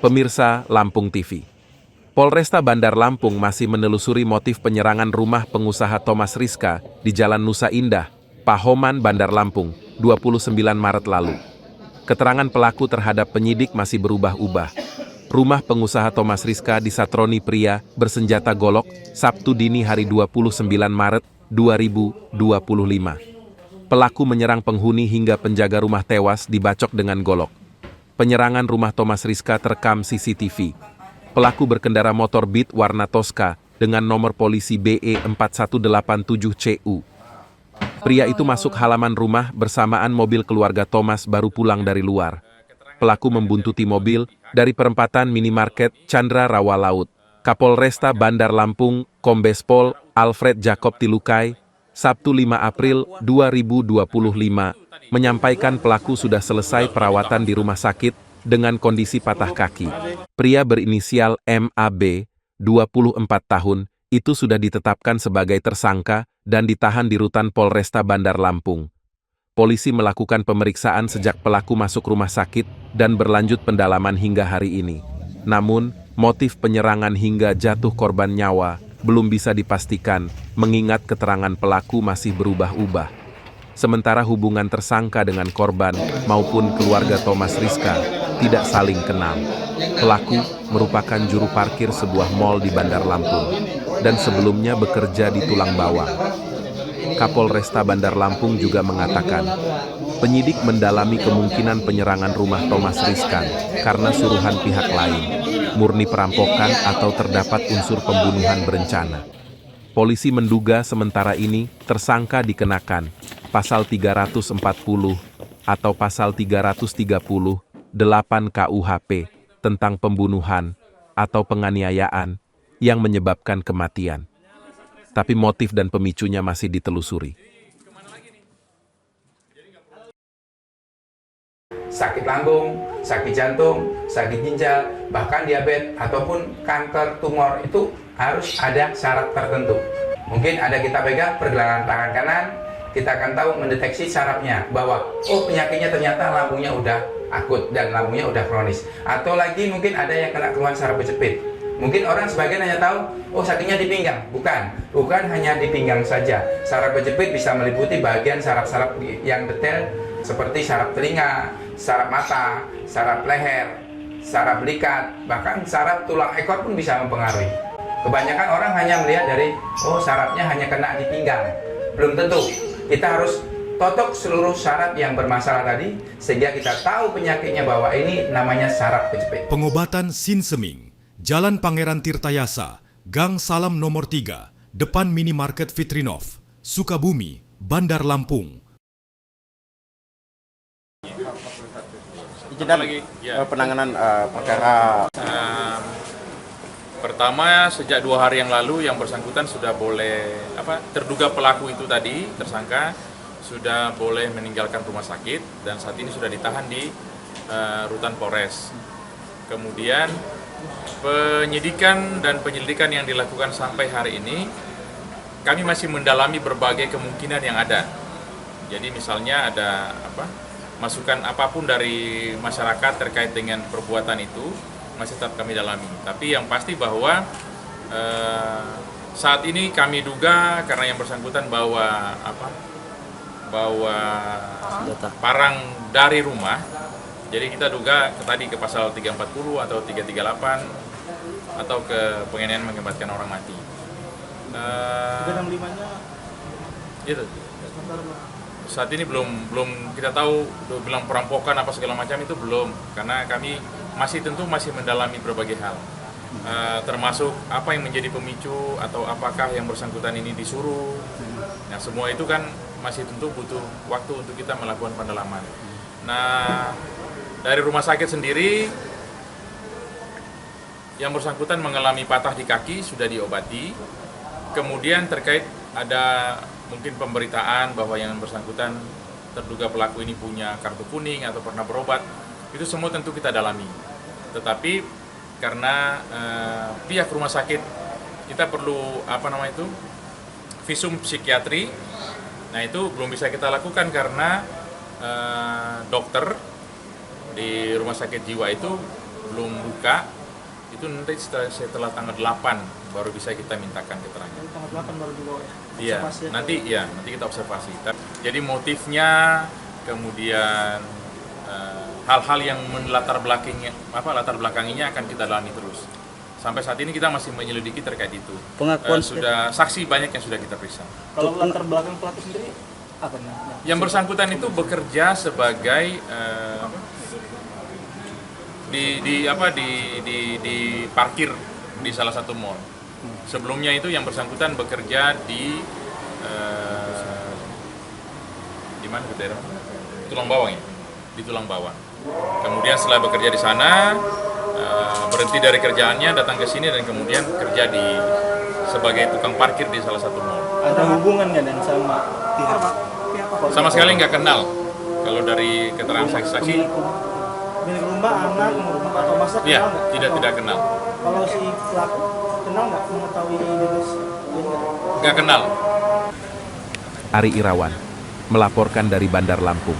Pemirsa Lampung TV, Polresta Bandar Lampung masih menelusuri motif penyerangan rumah pengusaha Thomas Rizka di Jalan Nusa Indah, Pahoman, Bandar Lampung, 29 Maret lalu. Keterangan pelaku terhadap penyidik masih berubah-ubah. Rumah pengusaha Thomas Rizka disatroni pria bersenjata golok Sabtu dini hari 29 Maret 2025. Pelaku menyerang penghuni hingga penjaga rumah tewas dibacok dengan golok. Penyerangan rumah Thomas Rizka terekam CCTV. Pelaku berkendara motor Beat warna Tosca dengan nomor polisi BE4187CU. Pria itu masuk halaman rumah bersamaan mobil keluarga Thomas baru pulang dari luar. Pelaku membuntuti mobil dari perempatan minimarket Chandra Rawa Laut. Kapolresta Bandar Lampung, Kombes Pol Alfred Jacob Tilukai, Sabtu 5 April 2025, menyampaikan pelaku sudah selesai perawatan di rumah sakit dengan kondisi patah kaki. Pria berinisial MAB, 24 tahun, itu sudah ditetapkan sebagai tersangka dan ditahan di rutan Polresta Bandar Lampung. Polisi melakukan pemeriksaan sejak pelaku masuk rumah sakit dan berlanjut pendalaman hingga hari ini. Namun, motif penyerangan hingga jatuh korban nyawa belum bisa dipastikan mengingat keterangan pelaku masih berubah-ubah. Sementara hubungan tersangka dengan korban maupun keluarga Thomas Rizka tidak saling kenal. Pelaku merupakan juru parkir sebuah mal di Bandar Lampung dan sebelumnya bekerja di Tulang Bawang. Kapolresta Bandar Lampung juga mengatakan, penyidik mendalami kemungkinan penyerangan rumah Thomas Rizka karena suruhan pihak lain, murni perampokan atau terdapat unsur pembunuhan berencana. Polisi menduga sementara ini tersangka dikenakan Pasal 340 atau Pasal 338 KUHP tentang pembunuhan atau penganiayaan yang menyebabkan kematian. Tapi motif dan pemicunya masih ditelusuri. Sakit lambung, sakit jantung, sakit ginjal, bahkan diabetes ataupun kanker tumor itu harus ada syarat tertentu. Mungkin ada kita pegang pergelangan tangan kanan, kita akan tahu mendeteksi sarafnya bahwa oh penyakitnya ternyata lambungnya udah akut dan lambungnya udah kronis. Atau lagi mungkin ada yang kena keluhan saraf kejepit. Mungkin orang sebagian hanya tahu, oh sakitnya di pinggang. Bukan hanya di pinggang saja. Saraf kejepit bisa meliputi bagian saraf-saraf yang detail seperti saraf telinga, saraf mata, saraf leher, saraf belikat, bahkan saraf tulang ekor pun bisa mempengaruhi. Kebanyakan orang hanya melihat dari, oh sarafnya hanya kena di pinggang. Belum tentu. Kita harus totok seluruh saraf yang bermasalah tadi, sehingga kita tahu penyakitnya bahwa ini namanya saraf kejepit. Pengobatan Sinseming, Jalan Pangeran Tirtayasa, Gang Salam nomor 3, depan minimarket Fitrinov, Sukabumi, Bandar Lampung. Izin lagi penanganan perkara. Pertama, sejak 2 hari yang lalu yang bersangkutan sudah boleh, terduga pelaku itu tadi, tersangka, sudah boleh meninggalkan rumah sakit dan saat ini sudah ditahan di rutan Polres. Kemudian penyidikan dan penyelidikan yang dilakukan sampai hari ini, kami masih mendalami berbagai kemungkinan yang ada. Jadi misalnya ada masukan apapun dari masyarakat terkait dengan perbuatan itu masih tetap kami dalami. Tapi yang pasti bahwa saat ini kami duga karena yang bersangkutan bawa parang dari rumah. Jadi kita duga tadi ke pasal 340 atau 338 atau ke penganiayaan mengakibatkan orang mati. 365-nya Itu. Saat ini belum kita tahu bilang perampokan apa segala macam itu belum, karena kami masih mendalami berbagai hal. Termasuk apa yang menjadi pemicu atau apakah yang bersangkutan ini disuruh. Nah, semua itu kan masih tentu butuh waktu untuk kita melakukan pendalaman. Nah, dari rumah sakit sendiri, yang bersangkutan mengalami patah di kaki, sudah diobati. Kemudian terkait ada mungkin pemberitaan bahwa yang bersangkutan terduga pelaku ini punya kartu kuning atau pernah berobat, itu semua tentu kita dalami. Tetapi karena pihak rumah sakit kita perlu visum psikiatri, nah itu belum bisa kita lakukan karena dokter di rumah sakit jiwa itu belum buka, itu nanti setelah tanggal 8 baru bisa kita mintakan keterangan. Tanggal 8 baru dibawa ya? Iya, Observasi ya? nanti kita observasi. Jadi motifnya, kemudian hal-hal yang latar belakanginya akan kita dalami terus. Sampai saat ini kita masih menyelidiki terkait itu. Pengakuan sudah saksi banyak yang sudah kita periksa. Kalau latar belakang pelaku sendiri apa nih? Yang bersangkutan itu bekerja sebagai di parkir di salah satu mall. Sebelumnya itu yang bersangkutan bekerja di mana ke daerah? Tulang Bawang ya, di Tulang Bawang. Kemudian setelah bekerja di sana, berhenti dari kerjaannya, datang ke sini dan kemudian kerja sebagai tukang parkir di salah satu mall. Ada hubungan nggak dan sama pihak? Sama sekali nggak kenal. Kalau dari keterangan saksi-saksi, Milik rumah, anak, atau masa ya kenal nggak? tidak kenal, Kalau si pelaku kenal nggak mengetahui jenis? nggak kenal. Ari Irawan melaporkan dari Bandar Lampung.